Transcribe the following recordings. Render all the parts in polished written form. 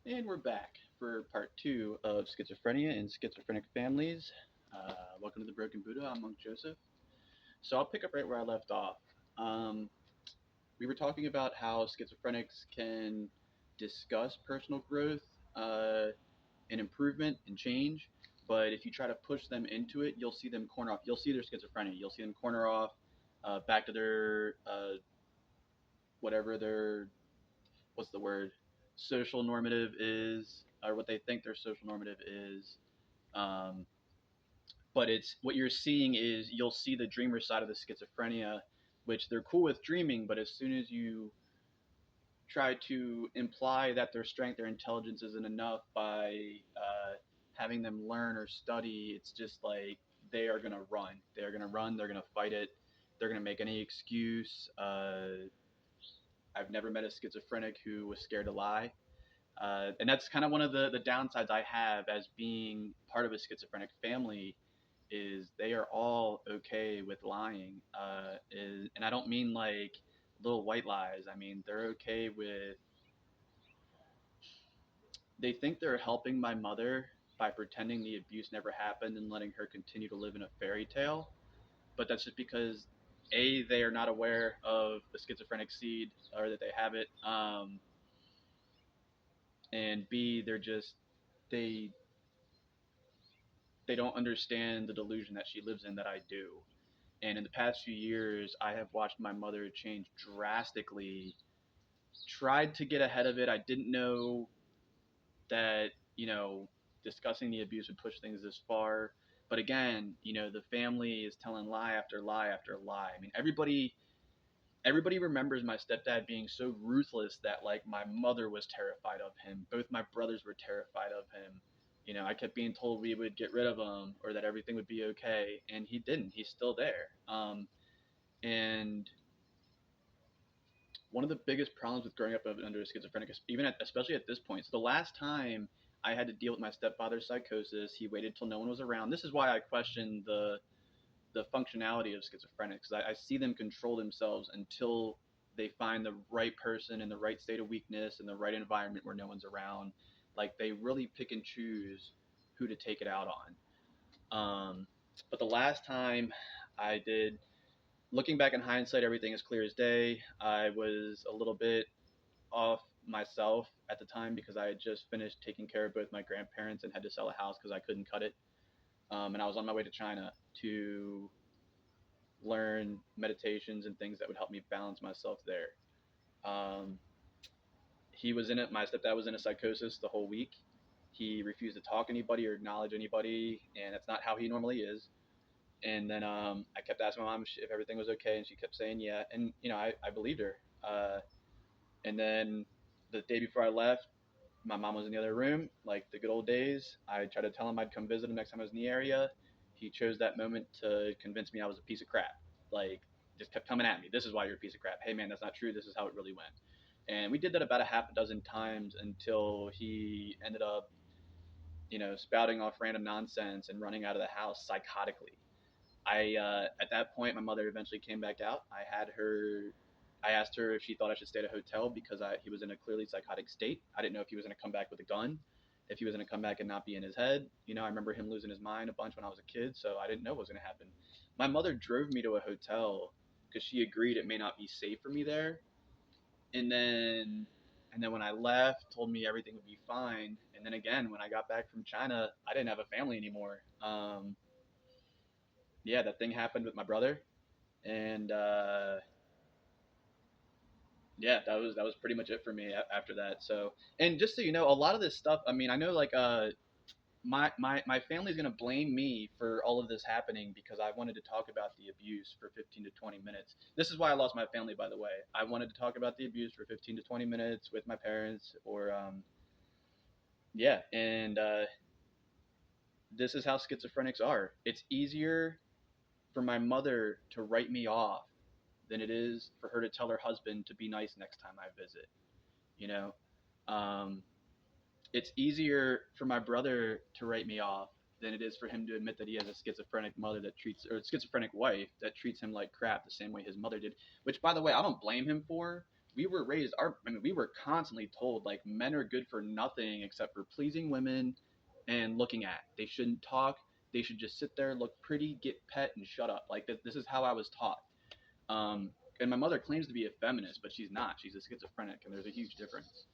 And we're back for part two of schizophrenia and schizophrenic families. Welcome to the Broken Buddha. I'm Monk Joseph. So I'll pick up right where I left off. Um, we were talking about how schizophrenics can discuss personal growth and improvement and change, but if you try to push them into it, you'll see them corner off. You'll see their schizophrenia. You'll see them corner off back to their whatever their what's the word social normative is, or what they think their social normative is. Um, but it's what you're seeing is you'll see the dreamer side of the schizophrenia, which they're cool with dreaming, but as soon as you try to imply that their strength, their intelligence isn't enough by having them learn or study, it's just like they are gonna run. They're gonna run. They're gonna fight it. They're gonna make any excuse. I've never met a schizophrenic who was scared to lie. And that's kind of one of the downsides I have as being part of a schizophrenic family is they are all okay with lying. And I don't mean like little white lies. I mean, they're okay with, they think they're helping my mother by pretending the abuse never happened and letting her continue to live in a fairy tale. But that's just because A, they are not aware of the schizophrenic seed or that they have it. And B, they they don't understand the delusion that she lives in that I do. And in the past few years, I have watched my mother change drastically. Tried to get ahead of it. I didn't know that, discussing the abuse would push things this far. But again, the family is telling lie after lie after lie. I mean, everybody remembers my stepdad being so ruthless that like my mother was terrified of him. Both my brothers were terrified of him. I kept being told we would get rid of him or that everything would be okay, and he didn't. He's still there. And one of the biggest problems with growing up under a schizophrenic, especially at this point. So the last time I had to deal with my stepfather's psychosis, he waited till no one was around. This is why I question the functionality of schizophrenics. I see them control themselves until they find the right person in the right state of weakness in the right environment where no one's around. Like they really pick and choose who to take it out on. But the last time I did, looking back in hindsight, everything is clear as day. I was a little bit off myself at the time because I had just finished taking care of both my grandparents and had to sell a house because I couldn't cut it. And I was on my way to China to learn meditations and things that would help me balance myself there. Um, he was in it. My stepdad was in a psychosis the whole week. He refused to talk to anybody or acknowledge anybody, and that's not how he normally is. And then I kept asking my mom if everything was okay, and she kept saying yeah. And I believed her. And then the day before I left, my mom was in the other room, like the good old days. I tried to tell him I'd come visit him next time I was in the area. He chose that moment to convince me I was a piece of crap. Like, just kept coming at me. This is why you're a piece of crap. Hey, man, that's not true. This is how it really went. And we did that about a half a dozen times until he ended up, spouting off random nonsense and running out of the house psychotically. At that point, my mother eventually came back out. I asked her if she thought I should stay at a hotel because he was in a clearly psychotic state. I didn't know if he was going to come back with a gun, if he was going to come back and not be in his head. I remember him losing his mind a bunch when I was a kid, so I didn't know what was going to happen. My mother drove me to a hotel because she agreed it may not be safe for me there. And then, and then when I left, told me everything would be fine. And then again, when I got back from China, I didn't have a family anymore. Yeah, that thing happened with my brother, and yeah, that was pretty much it for me after that. So, and just so you know, a lot of this stuff. I mean, I know like my family's gonna blame me for all of this happening because I wanted to talk about the abuse for 15 to 20 minutes. This is why I lost my family, by the way. I wanted to talk about the abuse for 15 to 20 minutes with my parents, or yeah, and this is how schizophrenics are. It's easier for my mother to write me off than it is for her to tell her husband to be nice next time I visit. You know, um, it's easier for my brother to write me off than it is for him to admit that he has a schizophrenic mother that treats, or a schizophrenic wife that treats him like crap the same way his mother did. Which, by the way, I don't blame him for. we were raised our I mean we were constantly told like men are good for nothing except for pleasing women and looking at. They shouldn't talk. They should just sit there, look pretty, get pet, and shut up. Like this is how I was taught. Um, and my mother claims to be a feminist, but she's not. She's a schizophrenic, and there's a huge difference.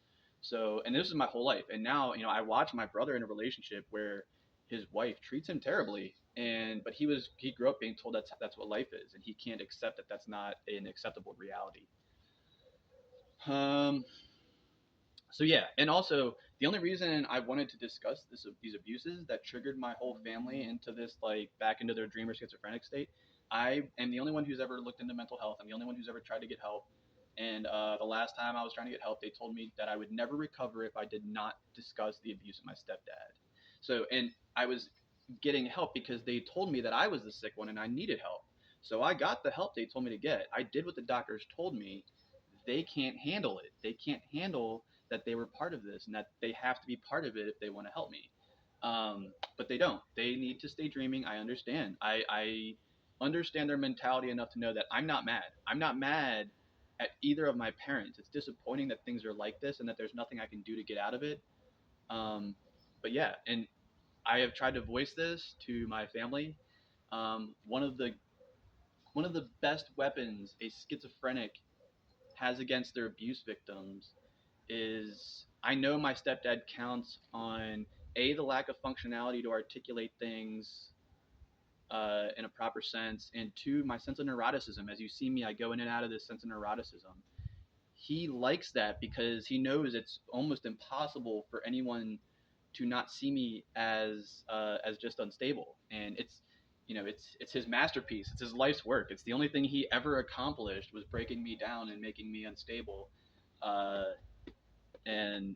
So, and this is my whole life. And now, I watch my brother in a relationship where his wife treats him terribly, and but he grew up being told that's what life is, and he can't accept that that's not an acceptable reality. Um, so yeah, and also the only reason I wanted to discuss these abuses that triggered my whole family into this like back into their dreamer schizophrenic state. I am the only one who's ever looked into mental health. I'm the only one who's ever tried to get help. And the last time I was trying to get help, they told me that I would never recover if I did not discuss the abuse of my stepdad. So, and I was getting help because they told me that I was the sick one and I needed help. So I got the help they told me to get. I did what the doctors told me. They can't handle it. They can't handle that they were part of this and that they have to be part of it if they want to help me. But they don't. They need to stay dreaming. I understand. I understand their mentality enough to know that I'm not mad. I'm not mad at either of my parents. It's disappointing that things are like this and that there's nothing I can do to get out of it. Um, but yeah, and I have tried to voice this to my family. One of the best weapons a schizophrenic has against their abuse victims is I know my stepdad counts on the lack of functionality to articulate things in a proper sense, and two, my sense of neuroticism. As you see me, I go in and out of this sense of neuroticism. He likes that because he knows it's almost impossible for anyone to not see me as just unstable, and it's his masterpiece. It's his life's work. It's the only thing he ever accomplished was breaking me down and making me unstable. Uh, and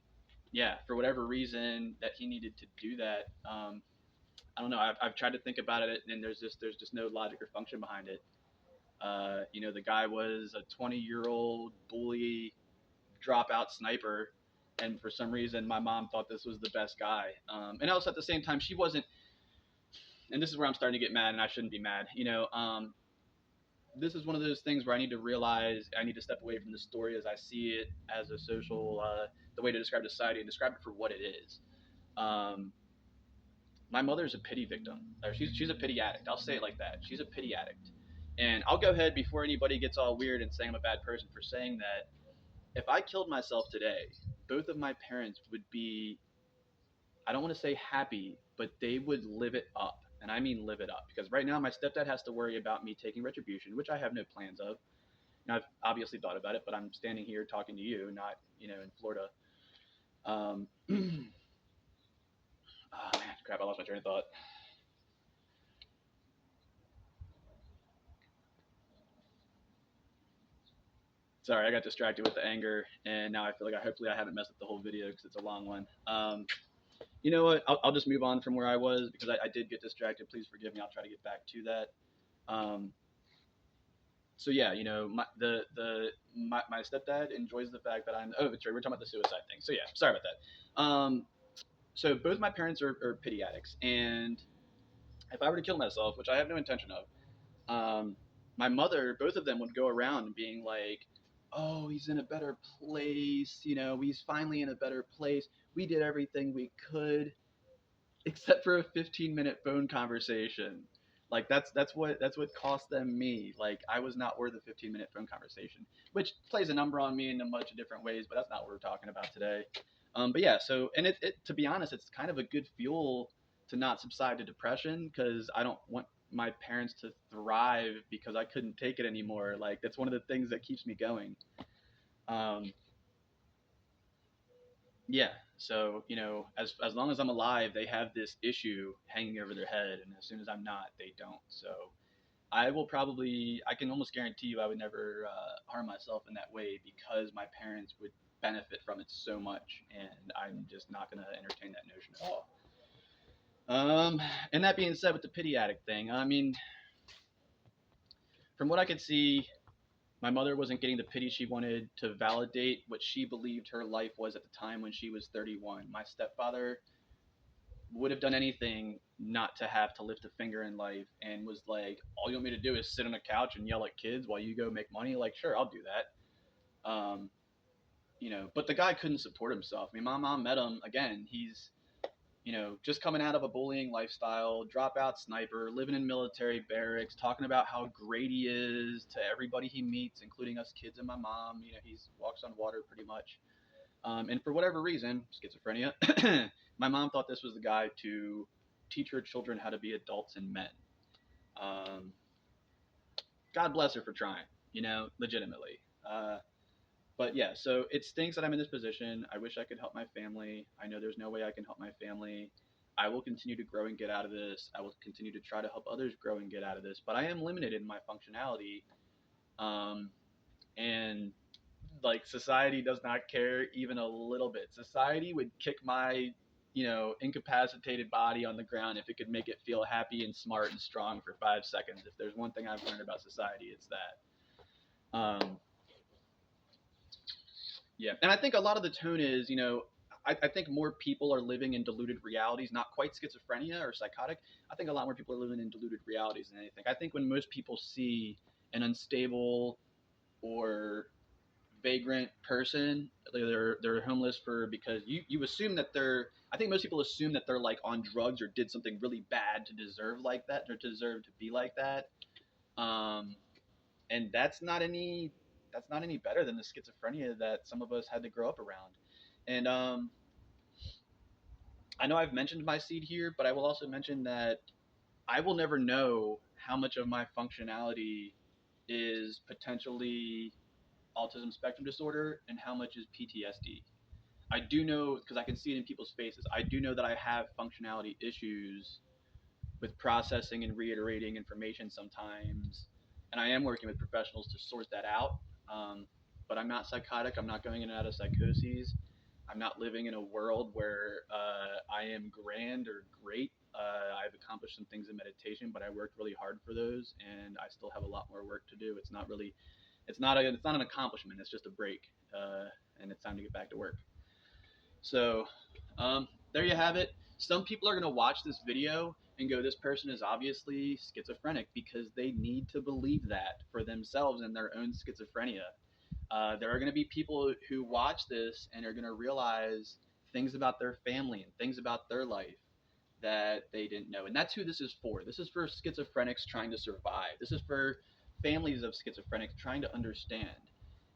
yeah, for whatever reason that he needed to do that, I don't know. I've tried to think about it, and there's just no logic or function behind it. The guy was a 20-year-old bully, dropout sniper, and for some reason my mom thought this was the best guy. And also at the same time, she wasn't. And this is where I'm starting to get mad, and I shouldn't be mad. This is one of those things where I need to realize I need to step away from the story as I see it as a social, the way to describe society and describe it for what it is. Um, my mother's a pity victim, or she's a pity addict. I'll say it like that. She's a pity addict, and I'll go ahead before anybody gets all weird and saying I'm a bad person for saying that. If I killed myself today, both of my parents would be, I don't want to say happy, but they would live it up. And I mean live it up. Because right now, my stepdad has to worry about me taking retribution, which I have no plans of. Now, I've obviously thought about it, but I'm standing here talking to you, not, in Florida. Oh, man, crap, I lost my train of thought. Sorry, I got distracted with the anger, and now I feel like hopefully I haven't messed up the whole video because it's a long one. You know what? I'll just move on from where I was because I did get distracted. Please forgive me. I'll try to get back to that. Um, so yeah, my stepdad enjoys the fact that I'm. Oh, that's right. We're talking about the suicide thing. So yeah, sorry about that. So both my parents are pity addicts, and if I were to kill myself, which I have no intention of, my mother, both of them would go around being like, "Oh, he's in a better place. He's finally in a better place. We did everything we could." Except for a 15-minute phone conversation. Like that's what cost them me. Like I was not worth a 15-minute phone conversation, which plays a number on me in a bunch of different ways, but that's not what we're talking about today. But yeah, so and it to be honest, it's kind of a good fuel to not subside to depression because I don't want my parents to thrive because I couldn't take it anymore. Like that's one of the things that keeps me going. Um, Yeah. So, as long as I'm alive, they have this issue hanging over their head, and as soon as I'm not, they don't. So, I can almost guarantee you, I would never harm myself in that way because my parents would benefit from it so much, and I'm just not going to entertain that notion at all. And that being said, with the pity addict thing, I mean, from what I could see, my mother wasn't getting the pity she wanted to validate what she believed her life was at the time when she was 31. My stepfather would have done anything not to have to lift a finger in life and was like, all you want me to do is sit on a couch and yell at kids while you go make money? Like, sure, I'll do that. Um, but the guy couldn't support himself. I mean, my mom met him again. He's just coming out of a bullying lifestyle, dropout sniper, living in military barracks, talking about how great he is to everybody he meets, including us kids and my mom. He walks on water pretty much. And for whatever reason, schizophrenia, my mom thought this was the guy to teach her children how to be adults and men. Um, God bless her for trying, legitimately. But yeah, so it stinks that I'm in this position. I wish I could help my family. I know there's no way I can help my family. I will continue to grow and get out of this. I will continue to try to help others grow and get out of this. But I am limited in my functionality. Um, and like society does not care even a little bit. Society would kick my, incapacitated body on the ground if it could make it feel happy and smart and strong for 5 seconds. If there's one thing I've learned about society, it's that. Yeah, and I think a lot of the tone is, I think more people are living in deluded realities, not quite schizophrenia or psychotic. I think a lot more people are living in deluded realities than anything. I think when most people see an unstable or vagrant person, they're homeless for because you assume that they're. I think most people assume that they're like on drugs or did something really bad to deserve like that or to deserve to be like that. Um, and that's not any better than the schizophrenia that some of us had to grow up around. And I know I've mentioned my seed here, but I will also mention that I will never know how much of my functionality is potentially autism spectrum disorder and how much is PTSD. I do know because I can see it in people's faces. I do know that I have functionality issues with processing and reiterating information sometimes. And I am working with professionals to sort that out. But I'm not psychotic. I'm not going in and out of psychoses. I'm not living in a world where I am grand or great. I've accomplished some things in meditation, but I worked really hard for those, and I still have a lot more work to do. It's not an accomplishment. It's just a break, and it's time to get back to work. So there you have it. Some people are going to watch this video and go, this person is obviously schizophrenic because they need to believe that for themselves and their own schizophrenia. There are going to be people who watch this and are going to realize things about their family and things about their life that they didn't know. And that's who this is for. This is for schizophrenics trying to survive. This is for families of schizophrenics trying to understand.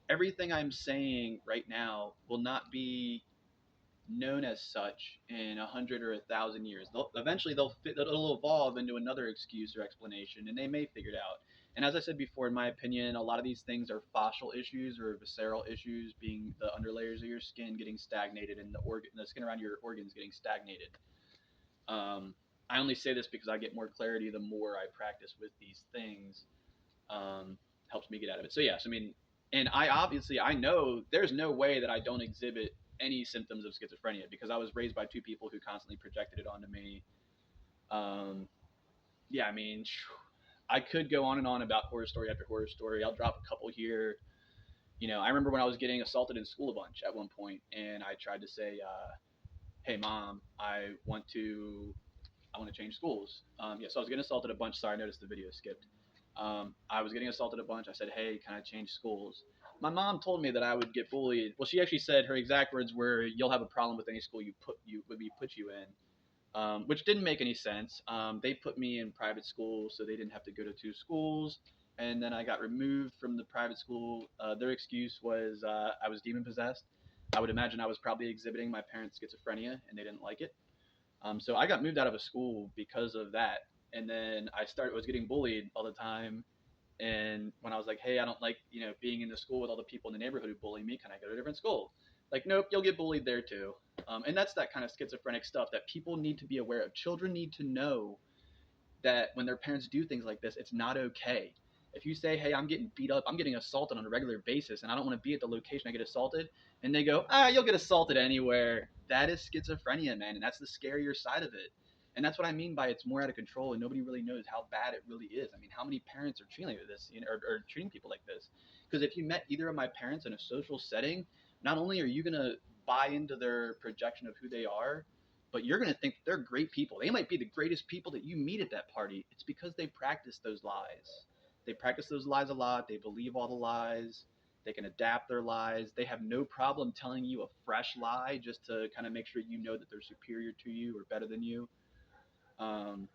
Everything I'm saying right now will not be known as such in 100 or 1,000 years. Eventually, it'll evolve into another excuse or explanation, and they may figure it out. And as I said before, in my opinion, a lot of these things are fascial issues or visceral issues, being the underlayers of your skin getting stagnated and the skin around your organs getting stagnated. I only say this because I get more clarity the more I practice with these things. Helps me get out of it. So yes, I mean, and I know there's no way that I don't exhibit any symptoms of schizophrenia because I was raised by two people who constantly projected it onto me. Um, yeah, I mean, I could go on and on about horror story after horror story. I'll drop a couple here. I remember when I was getting assaulted in school a bunch at one point, and I tried to say, "Hey, mom, I want to change schools." Yeah, so I was getting assaulted a bunch. Sorry, I noticed the video skipped. I was getting assaulted a bunch. I said, "Hey, can I change schools?" My mom told me that I would get bullied. Well, she actually said her exact words were, "You'll have a problem with any school we put you in," which didn't make any sense. They put me in private school, so they didn't have to go to two schools. And then I got removed from the private school. Their excuse was I was demon possessed. I would imagine I was probably exhibiting my parents' schizophrenia, and they didn't like it. So I got moved out of a school because of that. And then was getting bullied all the time. And when I was like, hey, I don't like, being in the school with all the people in the neighborhood who bully me, can I go to a different school? Like, nope, you'll get bullied there too. And that's that kind of schizophrenic stuff that people need to be aware of. Children need to know that when their parents do things like this, it's not okay. If you say, hey, I'm getting beat up, I'm getting assaulted on a regular basis, and I don't want to be at the location I get assaulted, and they go, you'll get assaulted anywhere, that is schizophrenia, man, and that's the scarier side of it. And that's what I mean by it's more out of control, and nobody really knows how bad it really is. I mean, how many parents are treating like this, or treating people like this? Because if you met either of my parents in a social setting, not only are you going to buy into their projection of who they are, but you're going to think they're great people. They might be the greatest people that you meet at that party. It's because they practice those lies. They practice those lies a lot. They believe all the lies. They can adapt their lies. They have no problem telling you a fresh lie just to kind of make sure you know that they're superior to you or better than you. Um,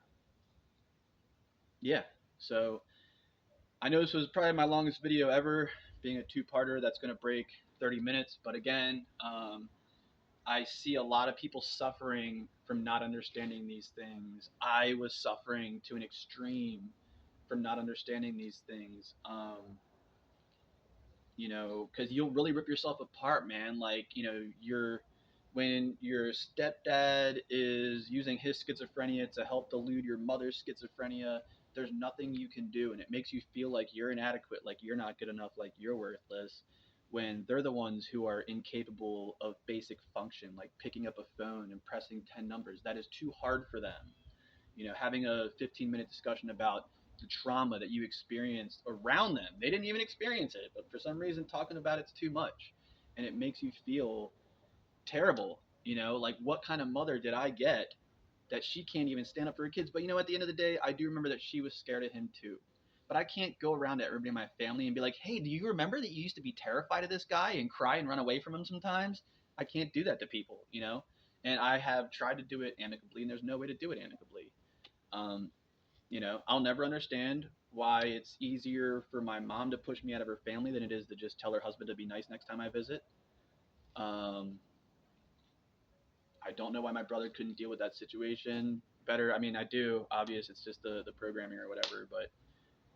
yeah. So I know this was probably my longest video ever, being a two-parter that's going to break 30 minutes. But again, I see a lot of people suffering from not understanding these things. I was suffering to an extreme from not understanding these things. Because you'll really rip yourself apart, man. Like, when your stepdad is using his schizophrenia to help delude your mother's schizophrenia, there's nothing you can do, and it makes you feel like you're inadequate, like you're not good enough, like you're worthless, when they're the ones who are incapable of basic function, like picking up a phone and pressing 10 numbers. That is too hard for them. Having a 15-minute discussion about the trauma that you experienced around them. They didn't even experience it, but for some reason, talking about it's too much. And it makes you feel terrible. Like, what kind of mother did I get that she can't even stand up for her kids? But, at the end of the day, I do remember that she was scared of him too. But I can't go around to everybody in my family and be like, hey, do you remember that you used to be terrified of this guy and cry and run away from him sometimes? I can't do that to people. And I have tried to do it amicably, and there's no way to do it amicably. Um, I'll never understand why it's easier for my mom to push me out of her family than it is to just tell her husband to be nice next time I visit. Um, I don't know why my brother couldn't deal with that situation better. I mean, I do. Obvious, it's just the programming or whatever. But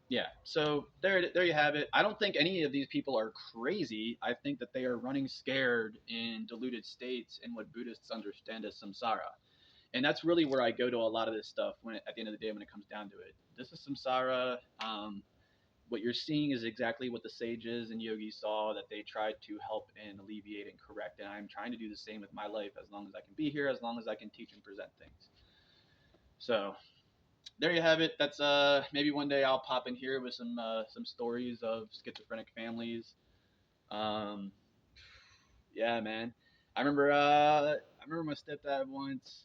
yeah, so there you have it. I don't think any of these people are crazy. I think that they are running scared in deluded states in what Buddhists understand as samsara. And that's really where I go to a lot of this stuff at the end of the day when it comes down to it. This is samsara. What you're seeing is exactly what the sages and yogis saw, that they tried to help and alleviate and correct. And I'm trying to do the same with my life as long as I can be here, as long as I can teach and present things. So there you have it. That's maybe one day I'll pop in here with some stories of schizophrenic families. Um, yeah, man. I remember my stepdad once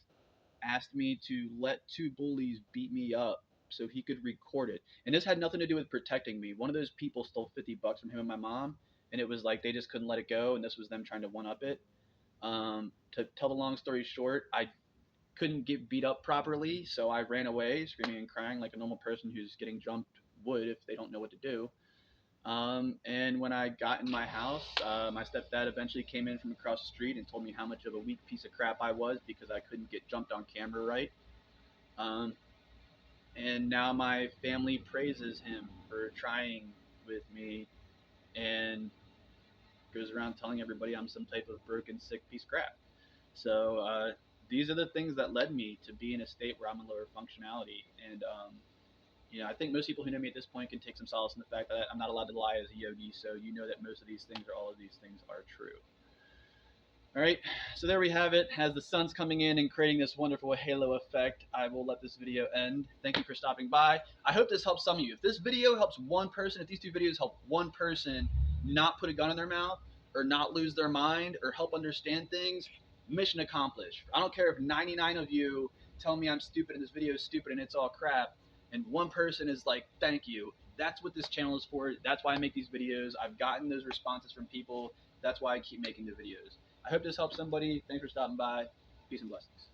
asked me to let two bullies beat me up so he could record it. And this had nothing to do with protecting me. One of those people stole $50 from him and my mom, and it was like they just couldn't let it go, and this was them trying to one up it. To tell the long story short, I couldn't get beat up properly, so I ran away, screaming and crying like a normal person who's getting jumped would if they don't know what to do. And when I got in my house, my stepdad eventually came in from across the street and told me how much of a weak piece of crap I was because I couldn't get jumped on camera right. Um, and now my family praises him for trying with me and goes around telling everybody I'm some type of broken, sick piece of crap. So these are the things that led me to be in a state where I'm in lower functionality. And I think most people who know me at this point can take some solace in the fact that I'm not allowed to lie as a yogi. So you know that most of these things or all of these things are true. All right, so there we have it. As the sun's coming in and creating this wonderful halo effect, I will let this video end. Thank you for stopping by. I hope this helps some of you. If this video helps one person, if these two videos help one person not put a gun in their mouth or not lose their mind or help understand things, mission accomplished. I don't care if 99 of you tell me I'm stupid and this video is stupid and it's all crap, and one person is like, thank you. That's what this channel is for. That's why I make these videos. I've gotten those responses from people. That's why I keep making the videos. I hope this helps somebody. Thanks for stopping by. Peace and blessings.